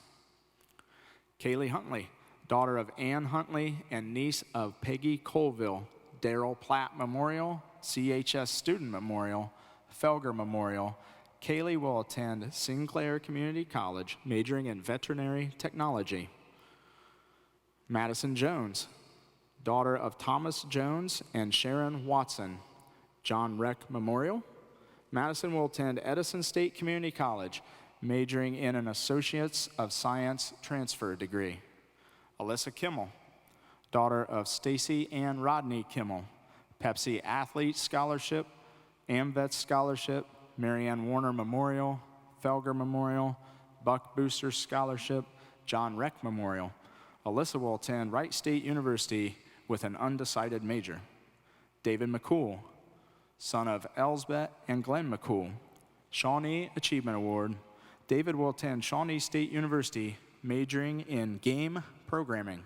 Kaylee Huntley, daughter of Ann Huntley and niece of Peggy Colville, Darrell Platt Memorial, CHS Student Memorial, Felger Memorial. Kaylee will attend Sinclair Community College, majoring in veterinary technology. Madison Jones, daughter of Thomas Jones and Sharon Watson, John Reck Memorial. Madison will attend Edison State Community College, majoring in an Associates of Science transfer degree. Alyssa Kimmel, daughter of Stacy and Rodney Kimmel, Pepsi Athlete Scholarship, AMVETS Scholarship, Marianne Warner Memorial, Felger Memorial, Buck Booster Scholarship, John Reck Memorial. Alyssa will attend Wright State University with an undecided major. David McCool, son of Elsbeth and Glenn McCool, Shawnee Achievement Award. David will attend Shawnee State University, majoring in game programming.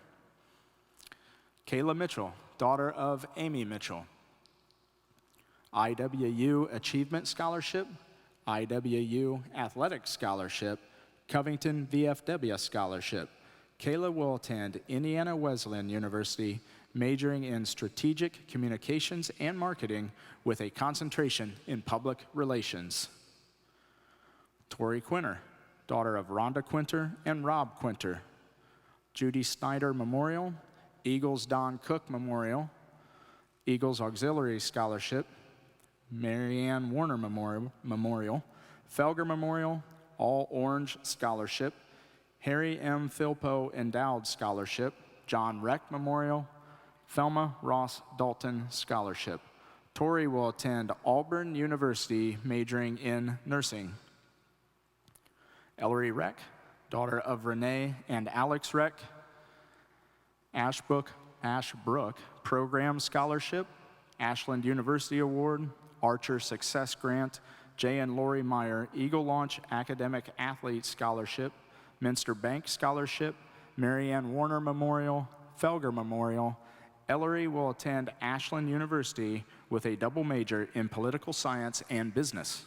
Kayla Mitchell, daughter of Amy Mitchell, IWU Achievement Scholarship, IWU Athletic Scholarship, Covington VFW Scholarship. Kayla will attend Indiana Wesleyan University, majoring in strategic communications and marketing with a concentration in public relations. Tori Quinter, daughter of Rhonda Quinter and Rob Quinter, Judy Snyder Memorial, Eagles Don Cook Memorial, Eagles Auxiliary Scholarship, Marianne Warner Memorial, Felger Memorial, All Orange Scholarship, Harry M. Philpo Endowed Scholarship, John Reck Memorial, Thelma Ross Dalton Scholarship. Tori will attend Auburn University, majoring in nursing. Ellery Reck, daughter of Renee and Alex Reck, Ashbrook Program Scholarship, Ashland University Award, Archer Success Grant, Jay and Lori Meyer Eagle Launch Academic Athlete Scholarship, Minster Bank Scholarship, Marianne Warner Memorial, Felger Memorial. Ellery will attend Ashland University with a double major in political science and business.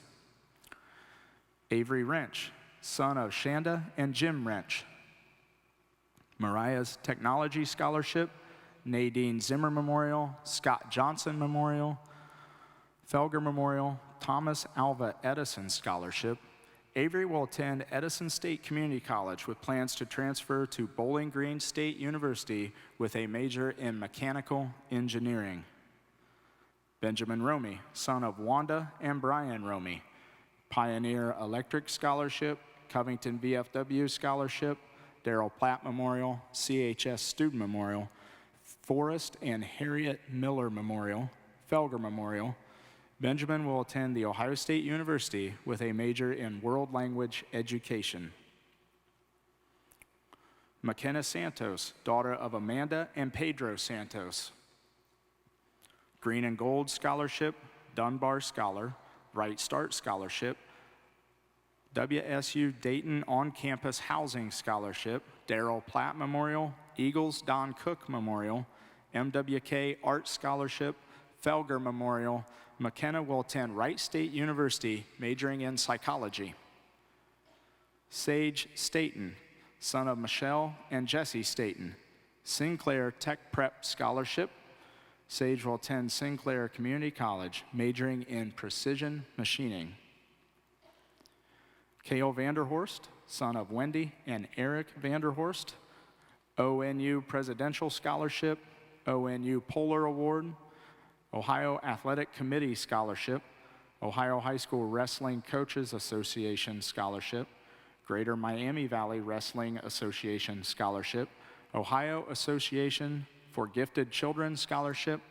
Avery Rench, son of Shanda and Jim Rench, Mariah's Technology Scholarship, Nadine Zimmer Memorial, Scott Johnson Memorial, Felger Memorial, Thomas Alva Edison Scholarship. Avery will attend Edison State Community College with plans to transfer to Bowling Green State University with a major in mechanical engineering. Benjamin Romey, son of Wanda and Brian Romey, Pioneer Electric Scholarship, Covington VFW Scholarship, Darrell Platt Memorial, CHS Student Memorial, Forrest and Harriet Miller Memorial, Felger Memorial. Benjamin will attend The Ohio State University with a major in world language education. McKenna Santos, daughter of Amanda and Pedro Santos, Green and Gold Scholarship, Dunbar Scholar, Right Start Scholarship, WSU Dayton On-Campus Housing Scholarship, Darrell Platt Memorial, Eagles Don Cook Memorial, MWK Art Scholarship, Felger Memorial. McKenna will attend Wright State University, majoring in psychology. Sage Staten, son of Michelle and Jesse Staten, Sinclair Tech Prep Scholarship. Sage will attend Sinclair Community College, majoring in precision machining. Cale Vanderhorst, son of Wendy and Eric Vanderhorst, ONU Presidential Scholarship, ONU Polar Award, Ohio Athletic Committee Scholarship, Ohio High School Wrestling Coaches Association Scholarship, Greater Miami Valley Wrestling Association Scholarship, Ohio Association for Gifted Children Scholarship,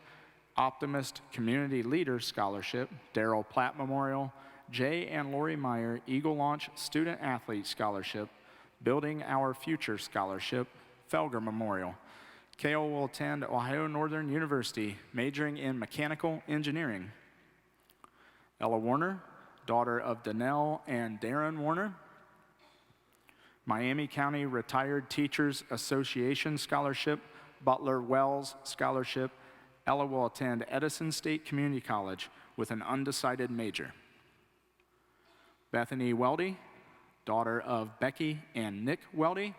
Optimist Community Leader Scholarship, Darrell Platt Memorial, Jay and Lori Meyer Eagle Launch Student Athlete Scholarship, Building Our Future Scholarship, Felger Memorial. Kale will attend Ohio Northern University, majoring in mechanical engineering. Ella Warner, daughter of Danelle and Darren Warner, Miami County Retired Teachers Association Scholarship, Butler Wells Scholarship. Ella will attend Edison State Community College with an undecided major. Bethany Weldy, daughter of Becky and Nick Weldy,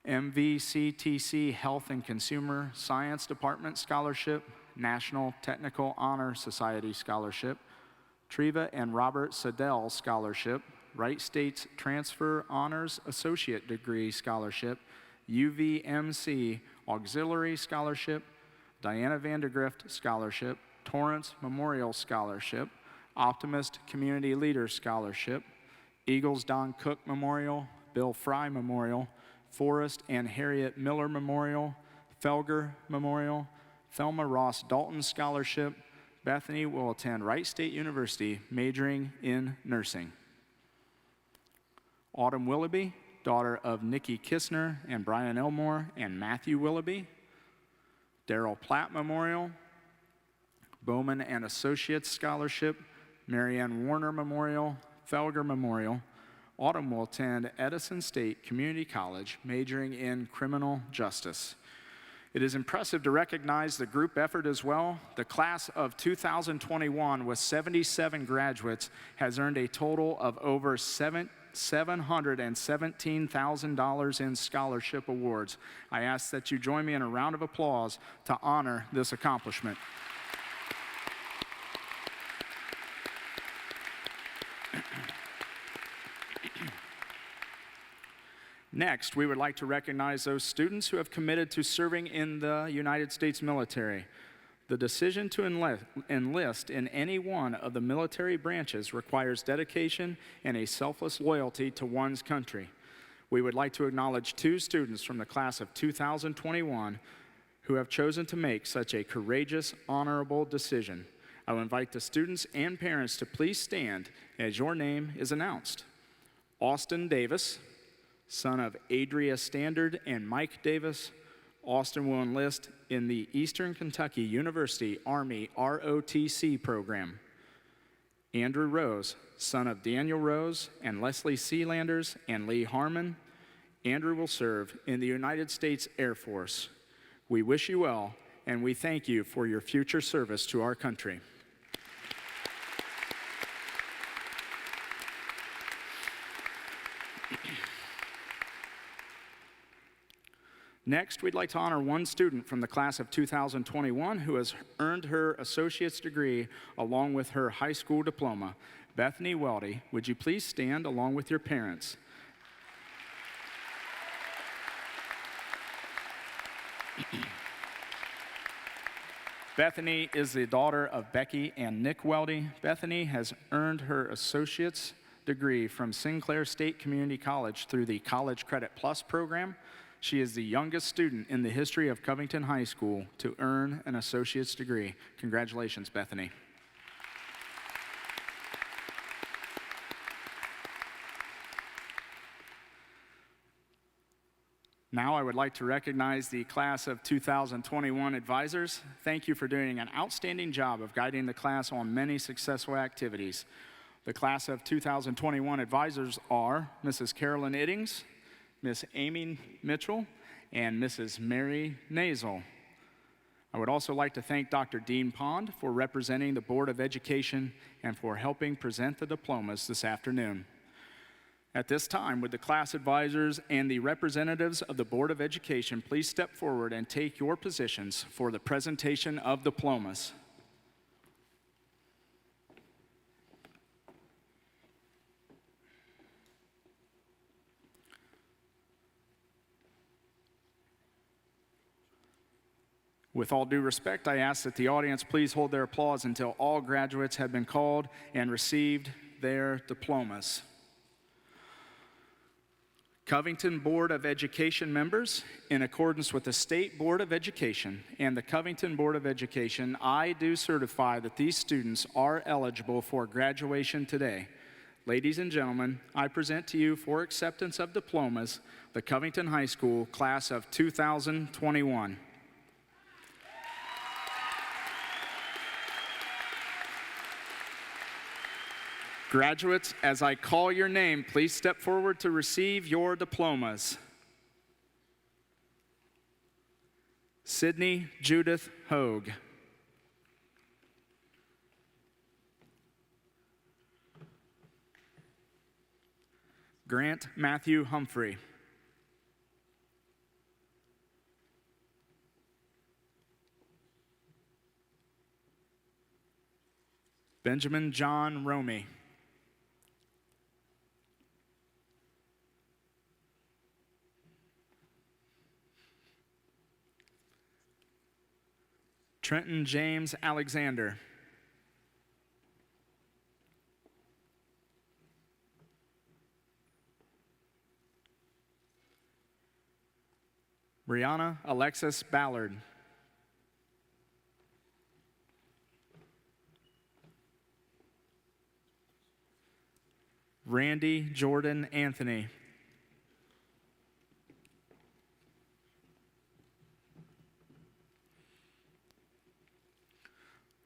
MVCTC Health and Consumer Science Department Scholarship, National Technical Honor Society Scholarship, Treva and Robert Siddell Scholarship, Wright State's Transfer Honors Associate Degree Scholarship, UVMC Auxiliary Scholarship, Diana Vandergrift Scholarship, Torrance Memorial Scholarship, Optimist Community Leader Scholarship, Eagles Don Cook Memorial, Bill Fry Memorial, Forrest and Harriet Miller Memorial, Felger Memorial, Thelma Ross Dalton Scholarship. Bethany will attend Wright State University, majoring in nursing. Autumn Willoughby, daughter of Nikki Kistner and Brian Elmore and Matthew Willoughby. Darrell Platt Memorial, Bowman and Associates Scholarship, Marianne Warner Memorial, Felger Memorial. Autumn will attend Edison State Community College, majoring in criminal justice. It is impressive to recognize the group effort as well. The class of 2021 with 77 graduates has earned a total of over $717,000 in scholarship awards. I ask that you join me in a round of applause to honor this accomplishment. Next, we would like to recognize those students who have committed to serving in the United States military. The decision to enlist in any one of the military branches requires dedication and a selfless loyalty to one's country. We would like to acknowledge 2 students from the class of 2021 who have chosen to make such a courageous, honorable decision. I will invite the students and parents to please stand as your name is announced. Austin Davis, son of Adria Standard and Mike Davis. Austin will enlist in the Eastern Kentucky University Army ROTC program. Andrew Rose, son of Daniel Rose and Leslie Sealanders and Lee Harmon. Andrew will serve in the United States Air Force. We wish you well, and we thank you for your future service to our country. Next, we'd like to honor one student from the class of 2021 who has earned her associate's degree along with her high school diploma. Bethany Weldy, would you please stand along with your parents? Bethany is the daughter of Becky and Nick Weldy. Bethany has earned her associate's degree from Sinclair State Community College through the College Credit Plus program. She is the youngest student in the history of Covington High School to earn an associate's degree. Congratulations, Bethany. Now I would like to recognize the class of 2021 advisors. Thank you for doing an outstanding job of guiding the class on many successful activities. The class of 2021 advisors are Mrs. Carolyn Iddings, Miss Amy Mitchell, and Mrs. Mary Nazel. I would also like to thank Dr. Dean Pond for representing the Board of Education and for helping present the diplomas this afternoon. At this time, would the class advisors and the representatives of the Board of Education please step forward and take your positions for the presentation of diplomas. With all due respect, I ask that the audience please hold their applause until all graduates have been called and received their diplomas. Covington Board of Education members, in accordance with the State Board of Education and the Covington Board of Education, I do certify that these students are eligible for graduation today. Ladies and gentlemen, I present to you for acceptance of diplomas the Covington High School class of 2021. Graduates, as I call your name, please step forward to receive your diplomas. Sydney Judith Hogue. Grant Matthew Humphrey. Benjamin John Romey. Trenton James Alexander. Brianna Alexis Ballard. Randy Jordan Anthony.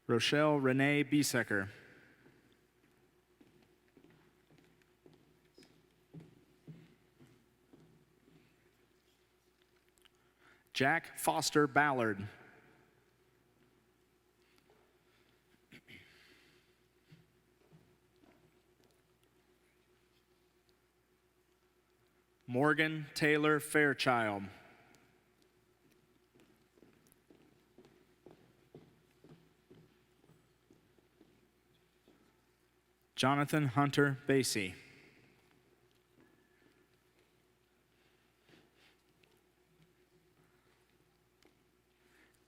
Rochelle Renee Biesecker. Jack Foster Ballard. Morgan Taylor Fairchild. Jonathan Hunter Basie.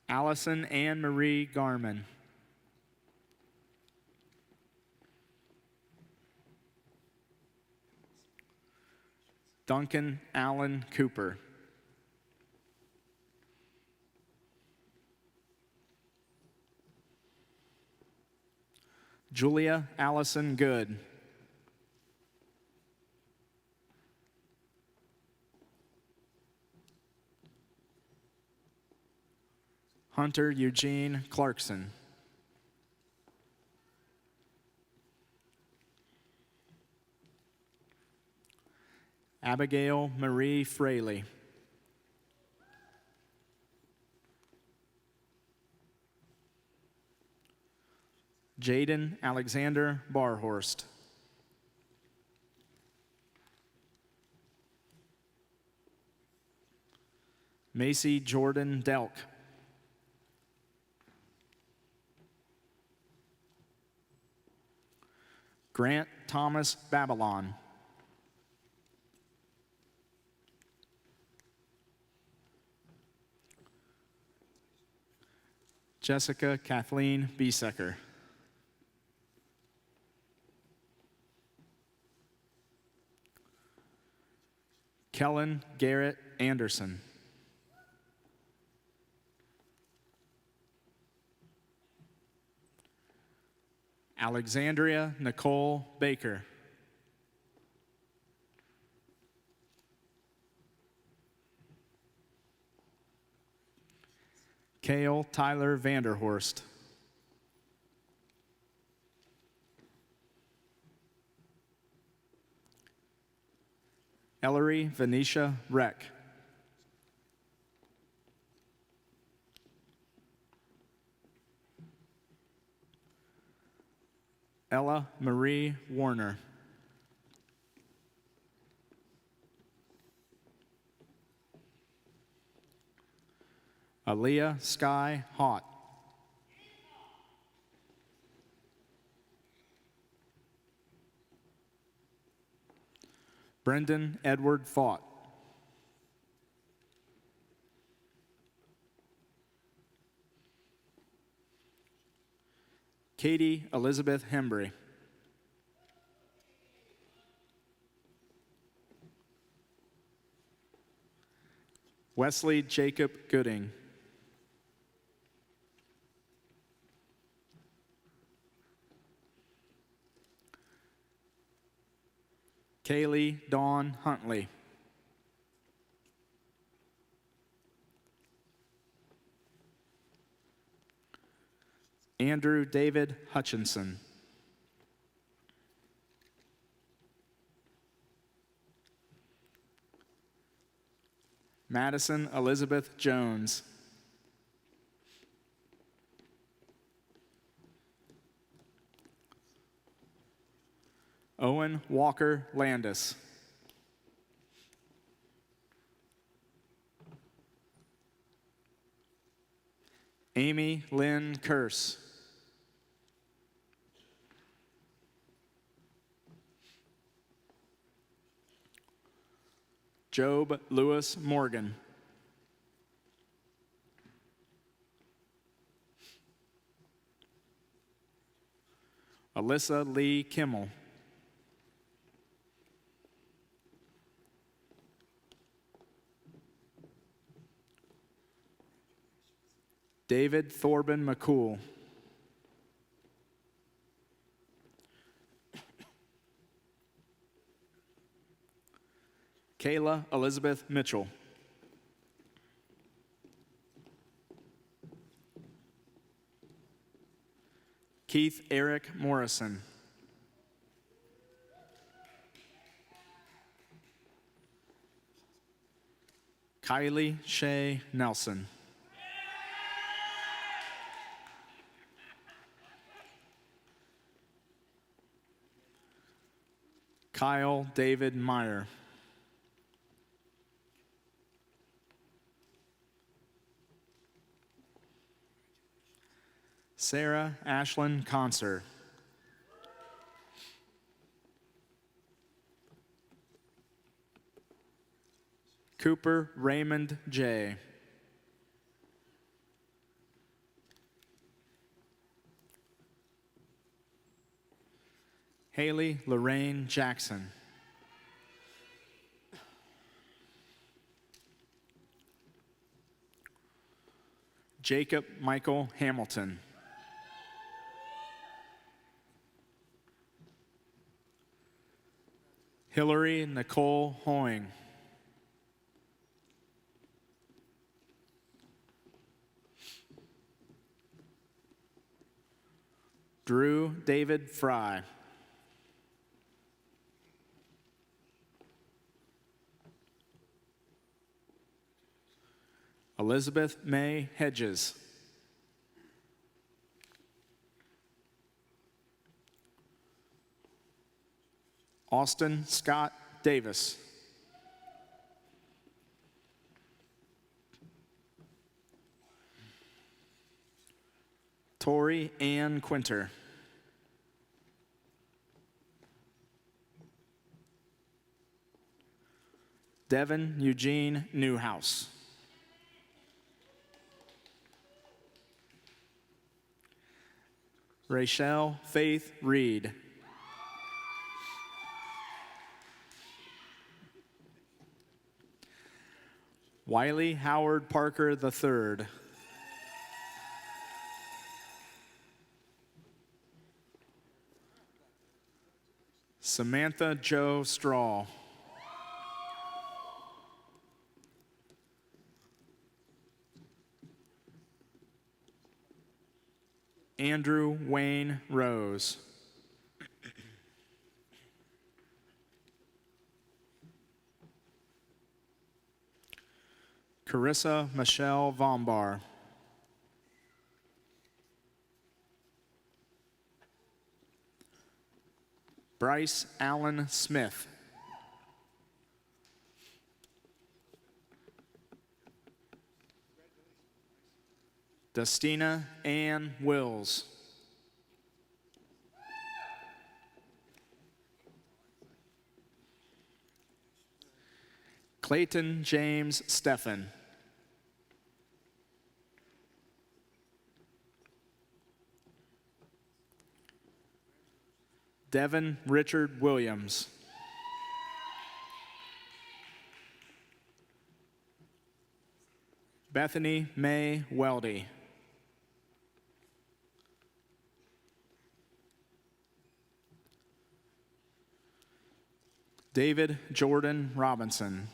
Allison Ann Marie Garman. Duncan Allen Cooper. Julia Allison Good. Hunter Eugene Clarkson. Abigail Marie Fraley. Jaden Alexander Barhorst. Macy Jordan Delk. Grant Thomas Babylon. Jessica Kathleen Biesecker. Kellen Garrett Anderson. Alexandria Nicole Baker. Kale Tyler Vanderhorst. Ellery Venetia Reck. Ella Marie Warner. Aaliyah Sky Hott. Brendan Edward Fought. Katie Elizabeth Hembry. Wesley Jacob Gooding. Kaylee Dawn Huntley. Andrew David Hutchinson. Madison Elizabeth Jones. Owen Walker Landis. Amy Lynn Curse. Job Lewis Morgan. Alyssa Lee Kimmel. David Thorben McCool. Kayla Elizabeth Mitchell. Keith Eric Morrison. Kylie Shay Nelson. Kyle David Meyer. Sarah Ashlyn Conser. Cooper Raymond J. Haley Lorraine Jackson. Jacob Michael Hamilton. Hillary Nicole Hoying. Drew David Fry. Elizabeth May Hedges. Austin Scott Davis. Tori Ann Quinter. Devin Eugene Newhouse. Rachel Faith Reed. Wiley Howard Parker III. Samantha Jo Straw. Andrew Wayne Rose. Carissa Michelle Vombar. Bryce Allen Smith. Dustina Ann Wills. Clayton James Steffen. Devin Richard Williams. Bethany May Weldy. David Jordan Robinson.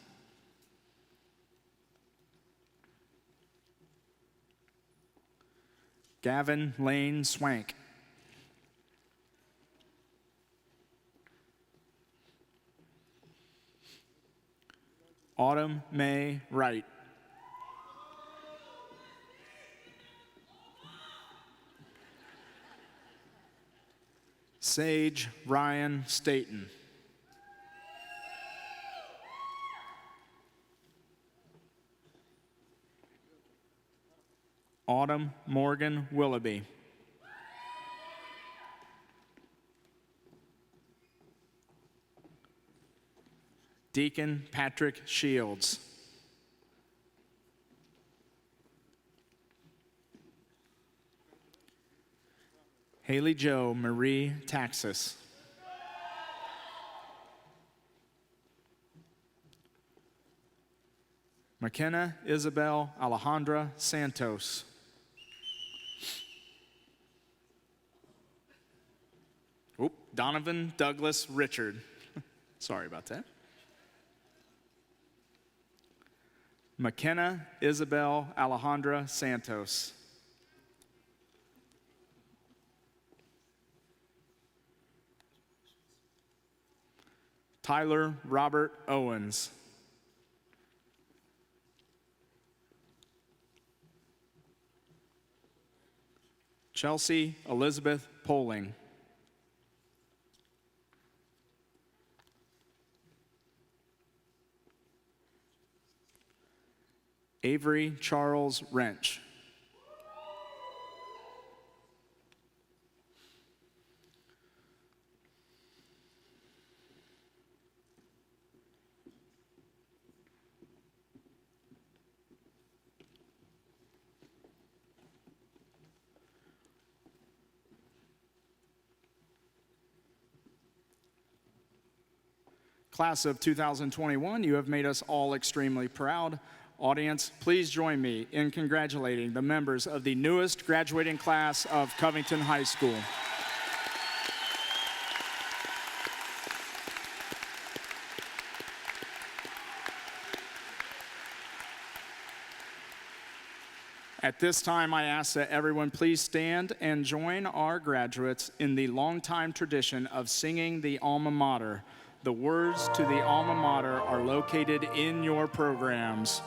Gavin Lane Swank. Autumn May Wright. Sage Ryan Staten. Autumn Morgan Willoughby. Deacon Patrick Shields. Haley Jo Marie Taxis. McKenna Isabel Alejandra Santos. Donovan Douglas Richard. Sorry about that. McKenna Isabel Alejandra Santos. Tyler Robert Owens. Chelsea Elizabeth Poling. Avery Charles Rench. Class of 2021, you have made us all extremely proud. Audience, please join me in congratulating the members of the newest graduating class of Covington High School. At this time, I ask that everyone please stand and join our graduates in the longtime tradition of singing the alma mater. The words to the alma mater are located in your programs.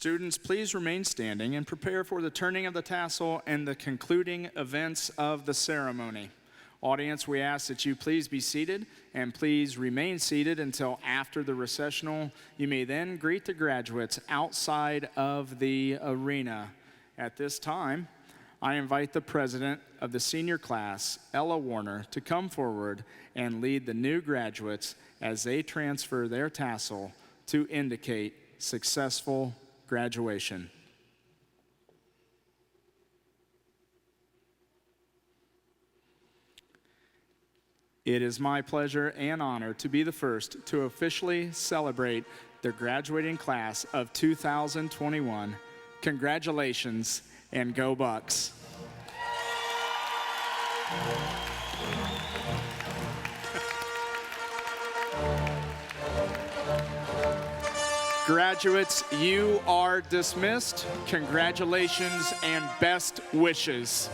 Students, please remain standing and prepare for the turning of the tassel and the concluding events of the ceremony. Audience, we ask that you please be seated and please remain seated until after the recessional. You may then greet the graduates outside of the arena. At this time, I invite the president of the senior class, Ella Warner, to come forward and lead the new graduates as they transfer their tassel to indicate successful graduation. It is my pleasure and honor to be the first to officially celebrate the graduating class of 2021. Congratulations and go Bucks. Graduates, you are dismissed. Congratulations and best wishes.